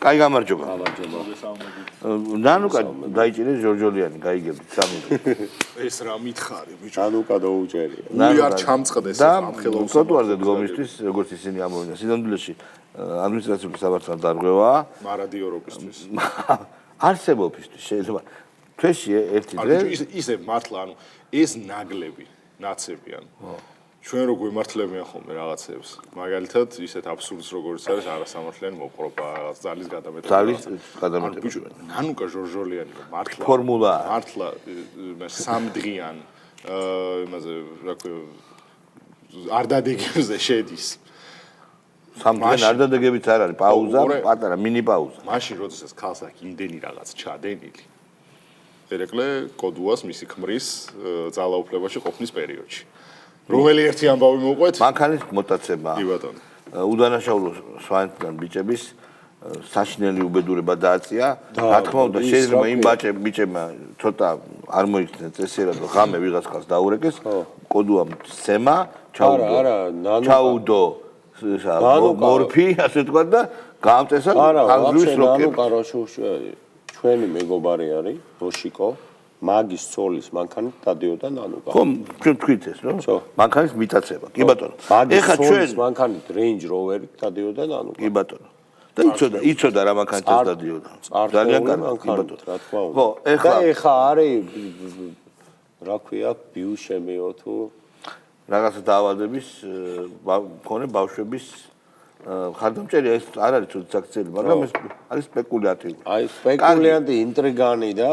კაი გამარჯობა. ნანუკა დაიჭირე ჯორჯოლიანი, გაიგებთ სამი. ეს რა მითხარი, ბიჭო. ნანუკა დაუჭერია. ნუ არ ჩამწყდეს ამ ხელოვნებას. ტროტუარზე დგომისთვის, როგორც ისინი ამოვიდნენ, სინამდვილეში ადმინისტრაციული საბართან დარღვევაა. მარადიორობისთვის. არსებობისთვის შეიძლება თვეში ერთი დღე ისე მართლა, ანუ ეს ნაგლები, ნაცები, ანუ ჩვენ რო გვემართლებიან ხოლმე რაღაცებს. მაგალითად, ისეთ აბსურდს როგორც არის არასამართლიანი მოპყრობა, რაღაც ძალის გადამეტება. ძალის გადამეტება. ბიჭო, ნანუკა ჟორჟოლიანი მართლა. ფორმულა. მართლა სამდღიან იმაზე, რა ქვია, არ დადეგებზე შედის. სამდღიან არ დადეგებით არ არის, პაუზა, პატარა მინი პაუზა. მაშინ როდესაც ქალს აქ იმდენი რაღაც ჩადენილი. ერეკლე კოდუას მისი ქმრის ძალაუფლებაში ყოფნის პერიოდში. რომელი ერთი ამბავი მოყვეთ? მანქანის მოტაცება. კი ბატონო. უდანაშაულო სვანეთიდან ბიჭების საშინელი უბედურება დააწია. რა თქმა უნდა, შეიძლება იმ ბიჭებმა ცოტა არ მოიქცნენ წესიერად, რომ ღამე ვიღაც ხალხს დაურეკეს, კოდუამ სცემა, ჩაუდო მორფი, ასე თქვა და გაამწესა ხანგრძლივი სროკები. ჩვენი მეგობარი არის ბოშიკო მაგის ცოლის მანქანით დადიოდა ნანუკა. ხო, ჩვენ თქვით ეს, რომ მანქანის მიტაცება. კი ბატონო. ეხა ჩვენ მანქანით Range Rover-ით დადიოდა ნანუკა. კი ბატონო. და იცოდა რა მანქანით დადიოდა. ძალიან კარგი, კი ბატონო. რა თქმა უნდა. ხო, ეხა არის რა ქვია, ბიუშემიო თუ რაღაცა დაავადების მქონე ბავშვების ხარდამჭერია ეს არ არის ცოტა საქციელი, მაგრამ ეს არის სპეკულატიური. აი სპეკულიანტი, ინტრიგანი და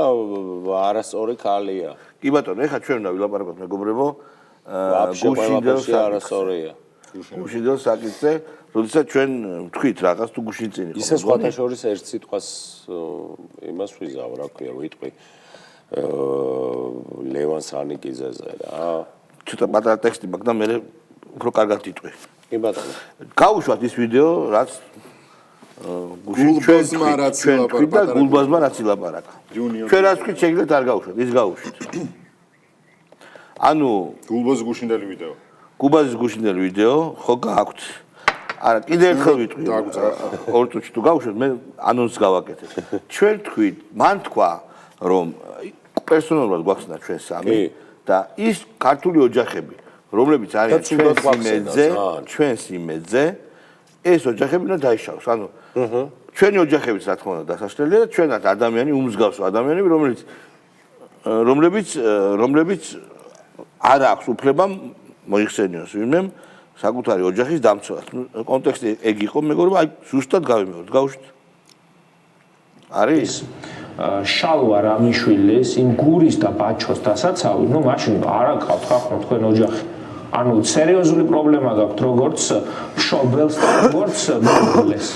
არასწორი ქალია. კი ბატონო, ეხლა ჩვენ უნდა ვილაპარაკოთ მეგობრებო, გუშინდელს არასწორია. გუშინდელს საკითხზე, როდესაც ჩვენ ვთქვით რაღაც თუ გუშინ წინ იყო. ისე სხვათა შორის ერთ სიტყვას იმას ვიზავ, რა ქვია, ვიტყვი ლევან სანიკიძეზე რა. ცოტა პატარა ტექსტი მაქვს და მე უფრო კარგად იტყვი. კი ბატონო. გავუშვათ ის ვიდეო, რაც გულბაზმა რაც ილაპარაკა. გულბაზმა რაც ილაპარაკა. ჩვენ რაც ვთქვით, შეგიძლიათ არ გავუშვათ, ის გავუშვით. ანუ გულბაზის გუშინდელი ვიდეო. გულბაზის გუშინდელი ვიდეო, ხო გააქვთ. არა, კიდე ერთხელ ვიტყვი. ორ წუთში თუ გავუშვათ, მე ანონსს გავაკეთებ. ჩვენ თქვით, მან თქვა, რომ პერსონალურად გვახსნა ჩვენ სამი და ის ქართული ოჯახები რომლებიც არიან ჩვენს იმედზე, ეს ოჯახები უნდა დაიშალოს. ანუ ჩვენი ოჯახებიც რა თქმა უნდა დასაშლელია და ჩვენත් ადამიანი, უმსგავსო ადამიანები, რომლებიც არ აქვს უფლება მოიხსენიოს ვინმემ საკუთარი ოჯახის დამცველად. კონტექსტი ეგ იყო, მეგობრებო, აი ზუსტად გავიმეორეთ, გავუშვით. არის შალვა რამიშვილის იმ გურის და ბაჩოს დასაცავი, ნუ მაშინ არ აკავთ ხახო თქვენ ოჯახი. ანუ სერიოზული პრობლემა გაქვთ როგორც მშობელს და როგორც მეგობრებს.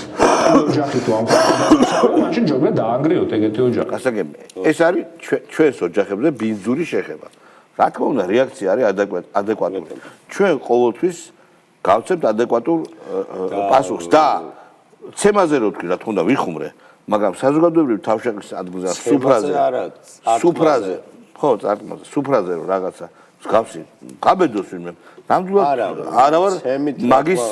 ოჯახი თუ ამ ხალხს მაშინ ჯობია დაანგრიოთ ეგეთი ოჯახი. გასაგები, ეს არის ჩვენს ოჯახებზე ბინძური შეხება. რა თქმა უნდა, რეაქცია არის ადეკვატური. ჩვენ ყოველთვის გავცემთ ადეკვატურ პასუხს და ცემაზე რო თქვი, რა თქმა უნდა, ვიხუმრე. მაგრამ საზოგადოებრივ თავშეყრის ადგილზე სუფრაზე ხო წარქმაზე სუფრაზე რომ რაღაცა მსგავსი გაბედოს ვინმე ნამდვილად არა ვარ მაგის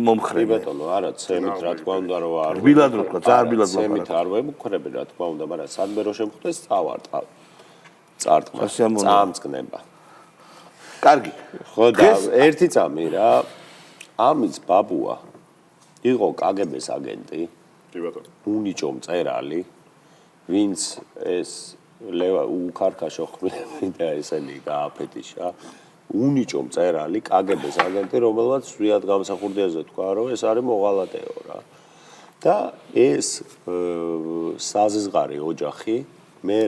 მომხრე კი ბატონო არა ცემით რა თქმა უნდა რომ არ ბილად რო თქვა ძალიან ბილად ცემით არ ვემუქრები რა თქმა უნდა მაგრამ სადმე რო შემხვდეს წავარტყავ წარტყმა წამწყნება კარგი ხო და ერთი წამი რა ამის ბაბუა იყო კგბ-ს აგენტი კი ბატონო. უნიჭო მწერალი, ვინც ეს ლევა უქარქაშო ხმლები და ესენი გააფეთიშა. უნიჭო მწერალი, კგბ-ს აგენტი, რომელმაც სვიად გამსახურდიაზე თქვა, რომ ეს არის მოღალატეო რა. და ეს საზღარი ოჯახი, მე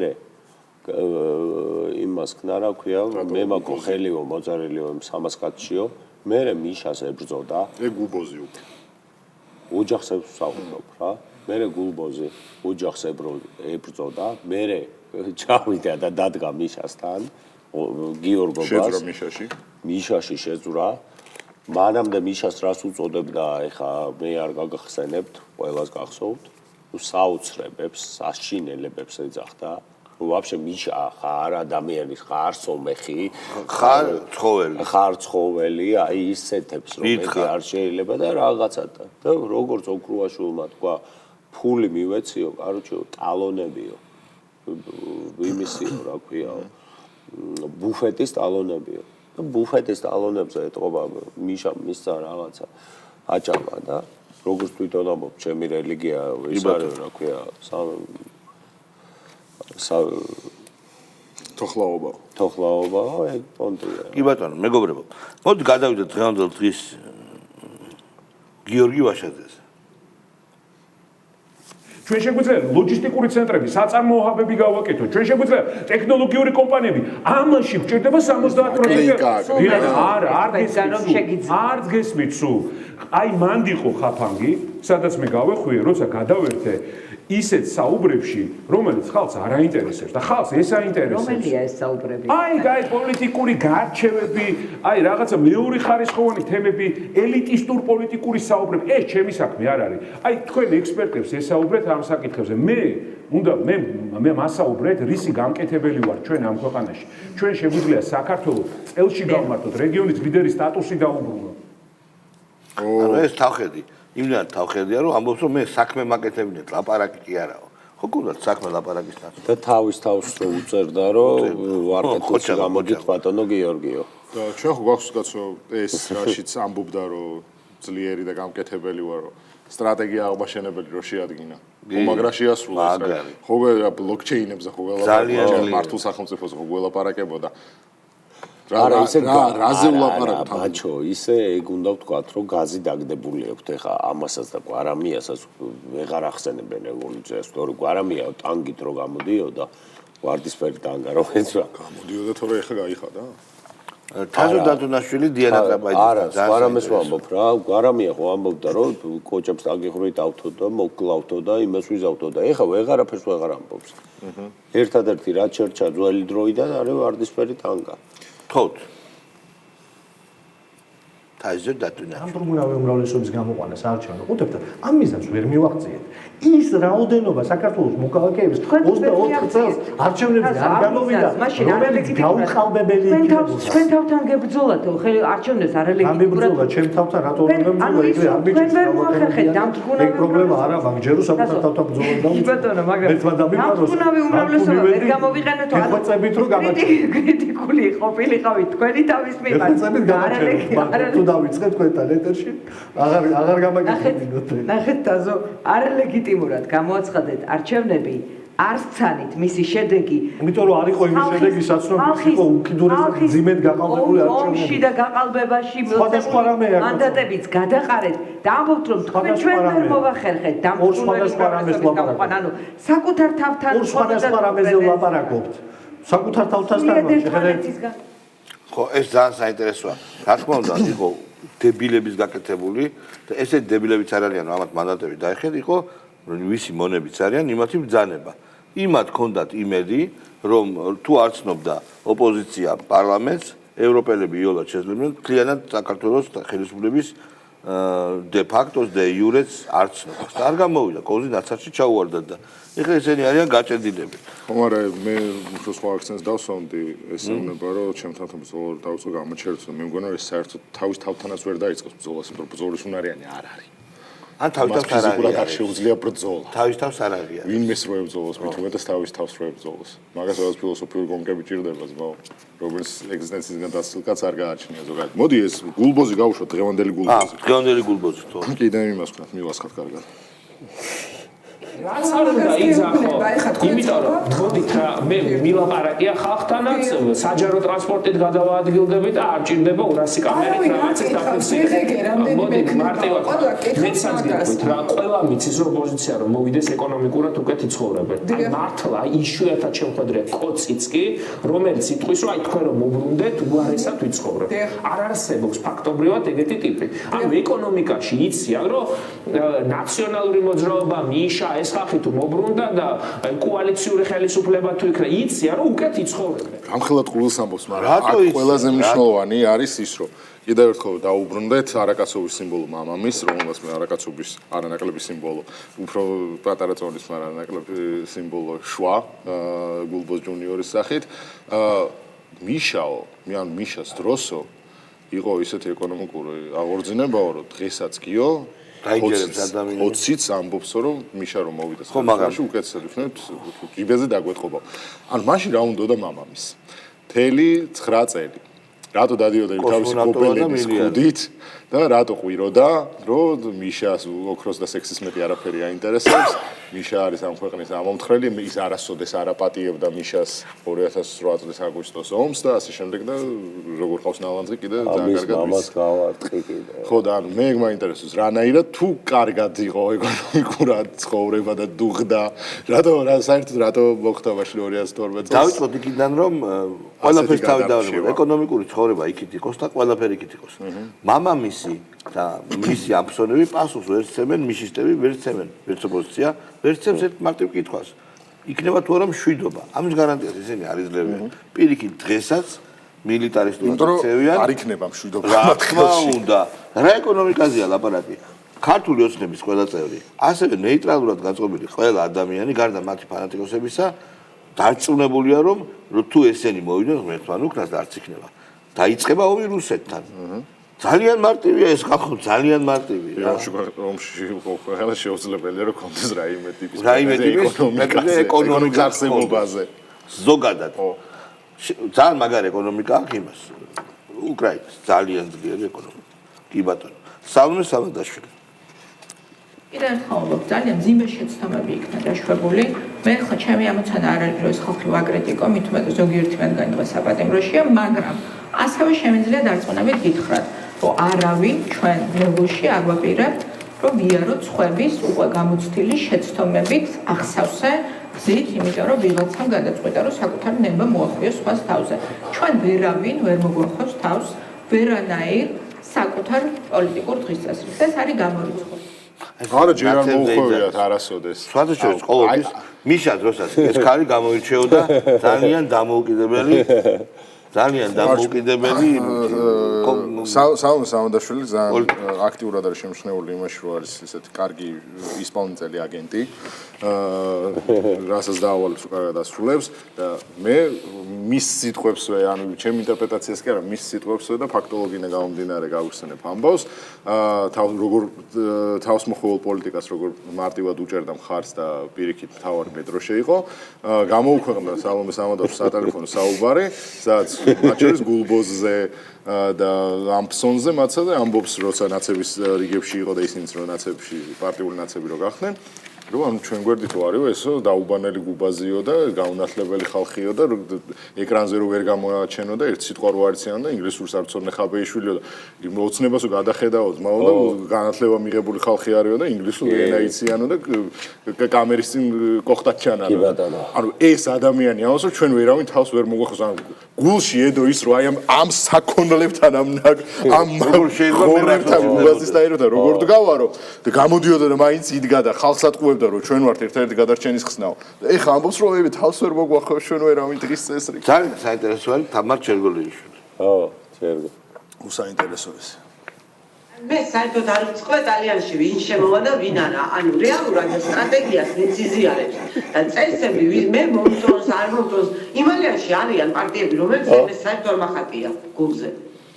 იმას ქნა რა ქვია, მე მაქო ხელიო მოწერილიო 300 კაცშიო, მე მიშას ებრძოდა. ეგ გუბოზი უკვე. ოჯახს ვსაუბრობ რა. მე გულბოზი ოჯახს ებრძოდა, მე ჩავიდა და დადგა მიშასთან, გიორგობას. შეძრა მიშაში. მიშაში შეძრა. მანამდე მიშას რას უწოდებდა, ეხა მე არ გაგახსენებთ, ყველას გახსოვთ. საოცრებებს, საშინელებებს ეძახდა. ვაფშე მიშა ხარ ადამიანი, ხარ სომეხი, ხარ ცხოველი. ხარ ცხოველი, აი ისეთებს რომ მე არ შეიძლება და რაღაცა და როგორც ოქრუაშვილმა თქვა ფული მივეციო, კაროჩო, ტალონებიო. იმისიო, რა ქვია, ბუფეტის ტალონებიო. და ბუფეტის ტალონებზე ეთყობა მიშა მისცა რაღაცა აჭამა და როგორც თვითონ ამბობ, ჩემი რელიგია ის არის, რა ქვია, თოხლაობა, ეგ პონტია. კი ბატონო, მეგობრებო. მოდი გადავიდეთ დღევანდელ დღის გიორგი ვაშაძეს. ჩვენ შეგვიძლია ლოჯისტიკური ცენტრები, საწარმოო-ჰაბები გავაკეთოთ. ჩვენ შეგვიძლია ტექნოლოგიური კომპანიები. ამაში გვჭირდება 70%. არ გესმით სულ. აი მანდიყო ხაფანგი, სადაც მე გავეხვიე, როცა გადავერთე ისეთ საუბრებში, რომელიც ხალხს არ აინტერესებს და ხალხს ეს აინტერესებს. რომელია ეს საუბრები? აი პოლიტიკური გარჩევები, აი რაღაცა მეორე ხარისხოვანი თემები, ელიტისტურ პოლიტიკური საუბრები. ეს ჩემი საქმე არ არის. აი თქვენ ექსპერტებს ესაუბრეთ ამ საკითხებზე. მე მასაუბრეთ, რისი გამკეთებელი ვარ ჩვენ ამ ქვეყანაში. ჩვენ შეგვიძლია საქართველოს წელში გავმართოთ რეგიონის ლიდერის სტატუსი დაუბრუნოთ. ანუ ეს თავხედი. იმდენად თავხედია, რომ ამბობს, რომ მე საქმე მაკეთებინეთ, ლაპარაკი კი არაო. ხო გქონდათ საქმე ლაპარაკის ნაცვლად. და თავის თავს რო უწერდა, რომ ვარკეთილს გამოდით ბატონო გიორგიო. და ჩვენ ხო გვაქვს კაცო ეს რაშიც ამბობდა, რომ ძლიერი და გამკეთებელი ვარ, რომ სტრატეგია აღმაშენებელი რო შეადგინა. მაგრამ შეასრულა ეს რა. ხო ბლოკჩეინებზე ხო გელაპარაკებოდა, მართულ სახელმწიფოზე ხო გელაპარაკებოდა. რაზე ვლაპარაკობ ბაჩო, ისე ეგ უნდა ვთქვათ, რომ გაზი დაგდებული აქვს ეხა ამასაც და გვარამიასაც ვეღარ ახსენებენ ევოლუციას, თორე გვარამია ტანგით რო გამოდიოდა, ვარდისფერი ტანგა რო ეცვა. გამოდიოდა თორე ეხა გაიხადა? თაზო დადონაშვილი დიანა ტრაპაიძე. არა, გვარამეს ვამბობ რა, გვარამია ხო ამბობდა, რომ კოჭებს დაგიხრით ავთო და მოკლავთო და იმას ვიზავთო და ეხა ვეღარაფერს ვეღარ ამბობს. ერთადერთი რაც შერჩა ძველი დროიდან არის ვარდისფერი ტანგა. თოთ თაზო დადონა ამ დროულავე უმრავლესობის გამოყვანას არჩევნა ყოფდა ამ მიზანს ვერ მივაღწიეთ ის რაოდენობა საქართველოს მოქალაქეების 24 წელს არჩევნებზე არ გამოვიდა რომელიც გაუყალბებელი იქნება თქვენ თავთან გებრძოლათ ხელი არჩევნებს არალეგიტიმურად გამებრძოლა ჩემ თავთან რატო არ გამებრძოლა ეგრე არ მიჩნევს ეგ პრობლემა არა მაგ ჯერო საკუთარ თავთან ბრძოლა ბატონო მაგრამ დამტკუნავი უმრავლესობა ვერ გამოვიყენოთ ეხოცებით რომ გამაჩნია კრიტიკული ყოფილიყავით თქვენი თავის მიმართ თუ დავიწყეთ თქვენთან ეთერში აღარ გამაგებინოთ ნახეთ დაზო არალეგიტიმურად გამოაცხადეთ არჩევნები არც ცანით მისი შედეგი იმიტომ რომ არ იყო იმის შედეგი საცნობი იყო უკიდურესად ძიმედ გაყალბებული არჩევნები ომში და გაყალბებაში მანდატებიც გადაყარეთ და ამბობთ რომ თქვენ ჩვენ ვერ მოვახერხეთ დამტკუნავი ანუ საკუთარ თავთან სხვადასხვა რამეზე ვლაპარაკობთ საკუთარ თავთანთან შეხედეთ ხო ეს ძალიან საინტერესოა. რა თქმა უნდა, იყო დებილების გაკეთებული და ესეთი დებილებიც არ არიან, ამათ მანდატები დაეხეთ, იყო ვისი მონებიც არიან, იმათი ბრძანება. იმათ ჰქონდათ იმედი, რომ თუ არ ცნობდა ოპოზიცია პარლამენტს, ევროპელები იოლად შეძლებდნენ მთლიანად საქართველოს ხელისუფლების de facto de iureț არ ცნობს. და არ გამოვიდა, კოზი ნაცარში ჩაუვარდა და ეხლა ესენი არიან გაჭედილები. ხო, მაგრამ მე უფრო სხვა აქცენტს დავსვამდი, ესე უნდა რომ ჩემთან ბრძოლა დავწყო გამოჩერდს და მე მგონა რომ საერთოდ თავის თავთანაც ვერ დაიწყოს ბრძოლას, იმიტომ რომ ბრძოლის უნარიანი არ არის. ან თავის თავს არ არის. არ შეუძლია ბრძოლა. თავის თავს არ არის. ვინმეს რო ებრძოლოს, მით უმეტეს თავის თავს რო ებრძოლოს. მაგას რაღაც ფილოსოფიური გონკები ჭირდება ზმო, როგორც ეგზისტენციისგან დასწრულ კაც არ გააჩნია ზოგადად. მოდი ეს გულბოზი გავუშვათ, დღევანდელი გულბოზი. დღევანდელი გულბოზი თო. კიდევ იმას ვქნათ, მივასხათ კარგად. რაც არ უნდა იძახო, იმიტომ რომ მოდით რა მე მილაპარაკია ხალხთანაც, საჯარო ტრანსპორტით გადავაადგილდები და არ ჭირდება 200 კამერით რაღაცის დაფიქსირება. მოდით მარტივად მეცაც გიქვით რა, ყველა მიცის რომ პოზიცია რომ მოვიდეს ეკონომიკურად უკეთ იცხოვრებენ. აი მართლა იშვიათად შემოხვედრია კოციც კი, რომელიც იტყვის რომ აი თქვენ რომ მოbrunდეთ, უარესად ვიცხოვრებთ. არ არსებობს ფაქტობრივად ეგეთი ტიპი. ანუ ეკონომიკაში იციან რომ ნაციონალური მოძრაობა მიშა ეს ხალხი თუ მოbrunდა და კოალიციური ხელისუფლება თუ იქნა იციან რომ უკეთ იცხოვრებენ. გამხელად ყულს ამბობს, მაგრამ აქ ყველაზე მნიშვნელოვანი არის ის რომ კიდევ ერთხელ დაუბრუნდეთ არაკაცობის სიმბოლო მამამის, რომელსაც მე არაკაცობის არანაკლები სიმბოლო, უფრო პატარა წონის, მაგრამ არანაკლები სიმბოლო შვა გულბოз ჯუნიორის სახით. მიშაო, მე ან მიშას დროსო იყო ისეთი ეკონომიკური აღორძინებაო, რომ დღესაც კიო დაიჯერებს ადამიანს. 20-იც ამბობს რომ მიშა რომ მოვიდა ხო, მაგრამ უკეთესად ვიქნებთ ჯიბეზე დაგვეთყობა. ანუ მაშინ რა უნდოდა მამამის? მთელი 9 წელი. რატო დადიოდა თავისი კოპელების კუდით და რატო ყვიროდა, რომ მიშას ოქროს და სექსის მეტი არაფერი აინტერესებს. მიშა არის ამ ქვეყნის ამომთხრელი, ის არასოდეს არ აპატიებდა მიშას 2008 წლის აგვისტოს ომს და ასე შემდეგ და როგორ ყავს ნალანძი კიდე ძალიან კარგად ვიცი. ამას გავარტყი კიდე. ხო და ანუ მე მაინტერესებს რანაირად თუ კარგად იყო ეკონომიკურად ცხოვრება და დუღდა, რატო საერთოდ რატო მოხდა მაშინ 2012 წელს. დავიწყოთ იქიდან რომ ყველაფერს თავი დავლებოთ. ეკონომიკური ცხოვრება იქით იყოს და ყველაფერი იქით იყოს. მამამისი და მისი ამფსონები პასუხს ვერ ცემენ, მიშისტები ვერ ცემენ, ვერც ოპოზიცია ვერ ცემს ერთ მარტივ კითხვას. იქნება თუ არა მშვიდობა. ამის გარანტიას ისინი არ იძლევიან. პირიქით დღესაც მილიტარისტულად ცევიან. არ იქნება მშვიდობა. რა თქმა უნდა, რა ეკონომიკაზეა ლაპარაკი. ქართული ოცნების ყველა წევრი, ასევე ნეიტრალურად გაწყობილი ყველა ადამიანი, გარდა მათი ფანატიკოსებისა, დარწმუნებულია რომ თუ ესენი მოვიდნენ ღმერთთან უკრას და არც იქნება. დაიწყება ომი რუსეთთან. ძალიან მარტივია ეს ხალხო, ძალიან მარტივია. რომში ყველა შეუძლებელია რომ კონდეს რაიმე ტიპის ეკონომიკის არსებობაზე. ზოგადად. ძალიან მაგარი ეკონომიკა აქვს იმას. უკრაინას ძალიან ძლიერი ეკონომიკა. კი ბატონო. სალომე სამადაშვილი. კიდევ ერთხელ ძალიან მძიმე შეცდომები იქნა დაშვებული. მე ხო ჩემი ამოცანა არ არის რომ ეს ხალხი ვაკრიტიკო, მით უმეტეს ზოგიერთი მათგანი დღეს საპატიმროშია, მაგრამ ასევე შემიძლია დარწმუნებით გითხრათ, რომ არავინ ჩვენ ნებოში არ ვაპირებთ, რომ ვიაროთ სხვების უკვე გამოცდილი შეცდომებით ახსავსე გზით, იმიტომ რომ ვიღაცამ გადაწყვიტა, რომ საკუთარი ნება მოახვიოს სხვას თავზე. ჩვენ ვერავინ ვერ მოგვახავს თავს ვერანაირ საკუთარ პოლიტიკურ დღესასწაულს. ეს არის გამორიცხული. არა ჯერ არ მოუხვევიათ არასოდეს. სხვადასხვა ყოველთვის მიშა დროსაც ეს ქალი გამოირჩეოდა ძალიან დამოუკიდებელი სალომე სამადაშვილი ძალიან აქტიურად არის შემჩნეული იმაში, რომ არის ესეთი კარგი ისპანელი აგენტი, რასაც დაავალებს უკარგად ასრულებს და მე მის სიტყვებსვე, ანუ ჩემი ინტერპრეტაციას კი არა, მის სიტყვებსვე და ფაქტოლოგიიდან გამომდინარე გავიხსენებ ამბავს, როგორ თავისმოხვეულ პოლიტიკას როგორ მარტივად უჭერდა მხარს და პირიქით მთავარი მეტროშე იყო, გამოუქვეყნდა სალომე სამადაშვილის სატელეფონო საუბარი, სადაც მათ შორის გულბოზზე და ამფსონზე მათსა და ამბობს, როცა ნაცების რიგებში იყო და ისინიც რომ ნაცებში პარტიული ნაცები რო გახდნენ, რომ ანუ ჩვენ გვერდით ვარო ესო დაუბანელი გუბაზიო და გაუნათლებელი ხალხიო და ეკრანზე რო ვერ გამოაჩენო და ერთ სიტყვა რო არიციან და ინგლისურს არ ცოდნე ხაბეიშვილიო და ოცნებას გადახედაო ძმაო და განათლება მიღებული ხალხი არისო და ინგლისური ენა იციანო და კამერის წინ კოხტაჩანა ანუ ეს ადამიანი ამას რომ ჩვენ ვერავინ თავს ვერ მოგვახოს ანუ გულში ედო ის რომ აი ამ საქონლებთან ამ ხორებთან გუბაზის დაეროდა როგორ დგავარო და გამოდიოდა და მაინც იდგა და ხალხს ატყუებდა რომ ჩვენ ვართ ერთ-ერთი გადარჩენის ხსნაო. ეხლა ამბობს რომ მე თავს ვერ მოგვახავს ჩვენ ვერავინ დღის წესრიგს. ძალიან საინტერესო არის თამარ ჩერგოლიშვილი. ხო, ჩერგო. უსაინტერესო ეს. მე საერთოდ არ ვწყვე იტალიაში ვინ შემოვა და ვინ არა. ანუ რეალურად სტრატეგიას ნეციზიარებს და წესები მე მომწონს არ მომწონს. იმალიაში არიან პარტიები რომლებიც მე საერთოდ მახატია გულზე.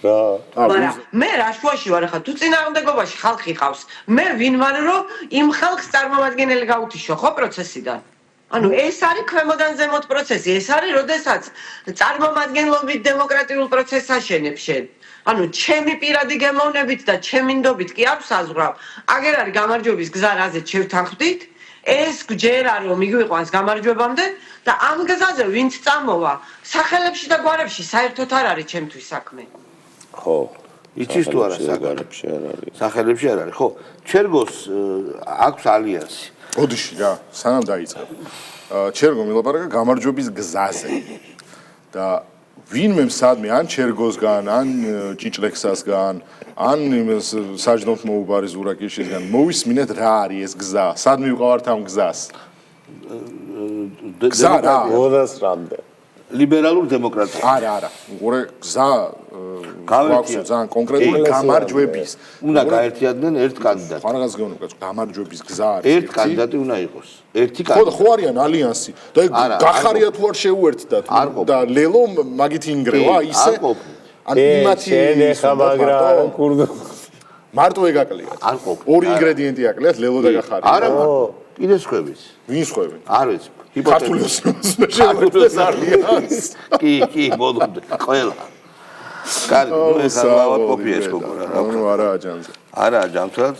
მაგრამ მე რა შუაში ვარ ახლა თუ წინააღმდეგობაში ხალხი ყავს მე ვინ ვარ რომ იმ ხალხს წარმომადგენელი გაუთიშო ხო პროცესიდან ანუ ეს არის ქვემოდან ზემოთ პროცესი ეს არის როდესაც წარმომადგენლობით დემოკრატიულ პროცესს აშენებ შენ ანუ ჩემი პირადი გემოვნებით და ჩემი ნდობით კი არ საზღვრავ აგერ არის გამარჯვების გზა რაზეც შევთანხმდით ეს ჯერა რომ მიგვიყვანს გამარჯვებამდე და ამ გზაზე ვინც წამოვა სახელებში და გვარებში საერთოდ არ არის ჩემთვის საქმე ხო იცის თუ არა სახელებში არ არის სახელებში არ არის ხო ჩერგოს აქვს ალიანსი ოდიში რა სანამ დაიწყო ჩერგო მილაპარაკა გამარჯვების გზაზე და ვინმე სადმე ან ჩერგოსგან ან ჭიჭლექსასგან ან საჯდომთ მოუბარი ზურაკიშისგან მოვისმინეთ რა არის ეს გზა სადმე ვიყავართ ამ გზას გზა რა მოდას რამდე ლიბერალურ დემოკრატია არა უყურე გზა გავაკეთე ძალიან კონკრეტული გამარჯვების უნდა გაერთიადნენ ერთ კანდიდატს ხარაგას გეუბნები გამარჯვების გზა არის ერთ კანდიდატი უნდა იყოს ერთი კანდიდატი ხო არიან ალიანსი და გახარია თუ არ შეუერთდათ და ლელო მაგით ინგრევა ისე ან იმათი ხა მაგრა კურდო მარტო ეგ აკლიათ. არ ყოფილი. ორი ინგრედიენტი აკლიათ, ლელო და გახარი. არა, კიდე სხვების. ვინ სხვები? არ ვიცი. ქართული ოსმოსმეშეულებს არიან. კი, ბოლომდე ყველა. კარგი, ეს არა კოპიეს გოგონა. ნუ არაა ჯანზე. არაა ჯანმრთელად.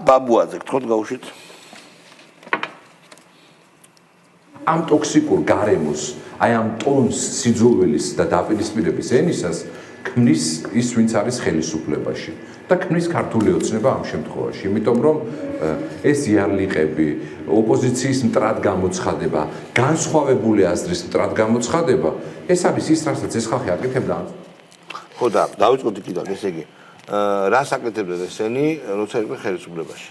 ბაბუაძე, გთხოვთ გავუშვით. ამ ტოქსიკურ გარემოს, აი ამ ტონს სიძულვილის და დაპირისპირების ენისას ქმნის ის, ვინც არის ხელისუფლებაში და ქმნის ქართული ოცნება ამ შემთხვევაში, იმიტომ რომ ეს იარლიყები, ოპოზიციის მტრად გამოცხადება, განსხვავებული აზრის მტრად გამოცხადება, ეს არის ის, რასაც ეს ხალხი აკეთებდა. ხო და დავიწყოთ იქიდან, ესე იგი, რას აკეთებდნენ ესენი, როცა იყვნენ ხელისუფლებაში.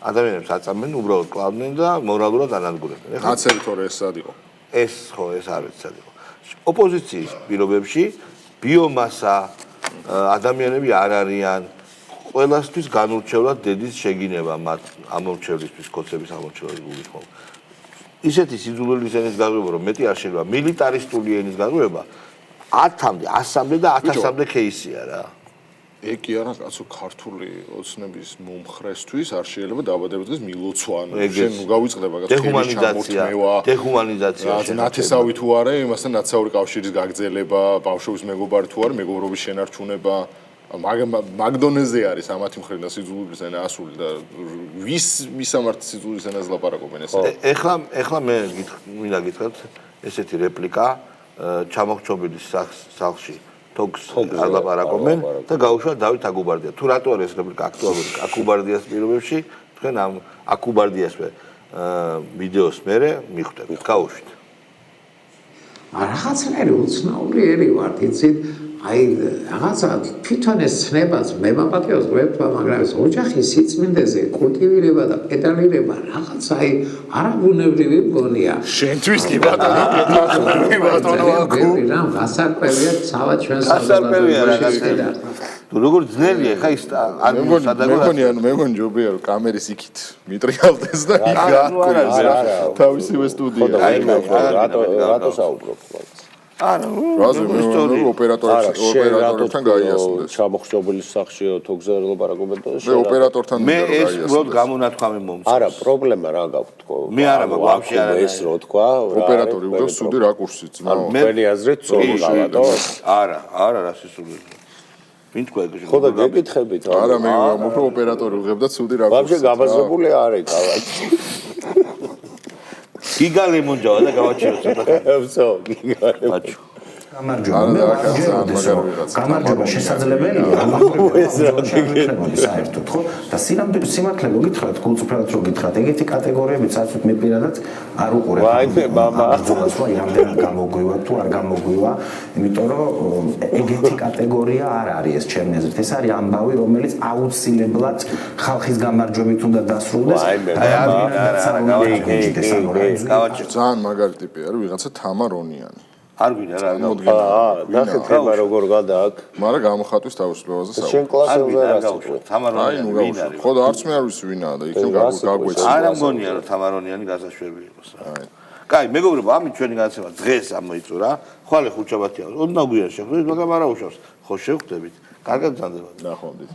ადამიანებს აწამენ, უბრალოდ კლავდნენ და მორალურად ანადგურებდნენ. ეხლა აცერითორე ეს სად იყო? ეს ხო, ეს არ ვიცი სად იყო. ოპოზიციის პირობებში ბიომასა ადამიანები არ არიან, ყველასთვის განურჩევლად დედის შეგინება მათ ამორჩევლისთვის, კოცების ამორჩევლად გულისხმობ. ისეთი სიძულვილის ენის განმეორება, რომ მეტი არ შეიძლება, მილიტარისტული ენის განმეორება 10-მდე, 100-მდე და 1000-მდე кейსია რა. ეგ კი არა, კაცო, ქართული ოცნების მომხრესთვის არ შეიძლება დაბადებოდეს მილოცვა, ანუ შენ ნუ გავიწყდება კაცო, დეჰუმანიზაცია. ნათესავი თუ არა, იმასთან ნათესაური კავშირის გაგრძელება, ბავშვობის მეგობარი თუ არა, მეგობრობის შენარჩუნება, მაგდონეზე არის ამათი მხრიდან სიძულვილის ენა ასული და ვის მისამართ სიძულვილის ენაზე ლაპარაკობენ ეს? ეხლა მე მინდა გითხრათ ესეთი რეპლიკა ჩამოხრჩობილი სახლში თოქს ალაპარაკობენ და გაუშვათ დავით აკუბარდია. თუ რატო არის ეს რეპლიკა აქტუალური აკუბარდიას პირობებში, თქვენ ამ აკუბარდიას ვიდეოს მერე მიხვდებით. გაუშვით. რაღაცნაირი უცნაური ერი ვართ, იცით? აი რაღაცა თვითონ ეს ცნებას მე მაპატიოს გვერდმა, მაგრამ ეს ოჯახის სიწმინდეზე კულტივირება და პედალირება რაღაც აი არაბუნებრივი მგონია. შენთვის კი ბატონო, ბატონო აკუ. რა გასარკვევია ცავად ჩვენ გასარკვევია რაღაცა. თუ როგორ ძნელია ხა ის არ მეგონია, მე მგონი ჯობია რომ კამერის იქით მიტრიალდეს და იქ გააკვირდეს თავისივე სტუდია. რატო საუბრობ? არა, რაზე ოპერატორებთან გაიასწორეს. ჩამოხრჩობილი სახშიო თოქზე ლაპარაკობენ და მე ოპერატორთან მე ეს უბრალოდ გამონათქვამი მომწონს. არა, პრობლემა რა გაქვთ თქო? მე არა მაქვს ვაფშე არა. ეს რო თქვა, ოპერატორი უბრალოდ სტუდი რაკურსით, ძმაო. მენი აზრით ცოლო. არა, რა სისულელი. ვინ თქვა ეგ? ხო და გეკითხებით. არა, მე უფრო ოპერატორი ვღებდა ცუდი რაკურსით. ვაფშე გაბაზრებული არ ეკავა. გიგა ლემონჯავა და გავაჩეროთ ცოტა. ვსო, გიგა ლემონჯავა. გამარჯობა შესაძლებელია საერთოდ ხო და სიმართლე მოგითხრათ გულწრფელად რო გითხრათ ეგეთი კატეგორიები საერთოდ მე პირადად არ უყურებ ვაიმე მამა იმდენად გამოგვივა თუ არ გამოგვივა იმიტომ რომ ეგეთი კატეგორია არ არის ეს ჩემი აზრით ეს არის ამბავი რომელიც აუცილებლად ხალხის გამარჯვებით უნდა დასრულდეს ძალიან მაგარი ტიპი არის ვიღაცა თამარონიანი არ გვინდა რა ნახე თემა როგორ გადააკ მაგრამ გამოხატვის თავისუფლებაზე საუბრობ შენ კლასზე რა საუბრობ თამარონიანი ვინ არის ხო და არც მე არ ვიცი ვინაა და იქნებ გაგვეცი არა მგონია რომ თამარონიანი გასაშვები იყოს რა კაი მეგობრებო ამით ჩვენი განაცემა დღეს ამოიწურა რა ხვალე ხუთშაბათია ოდნავ გვიან შეხვდებით მაგრამ არა უშავს ხო შევხვდებით კარგად გრძანდებათ ნახვამდის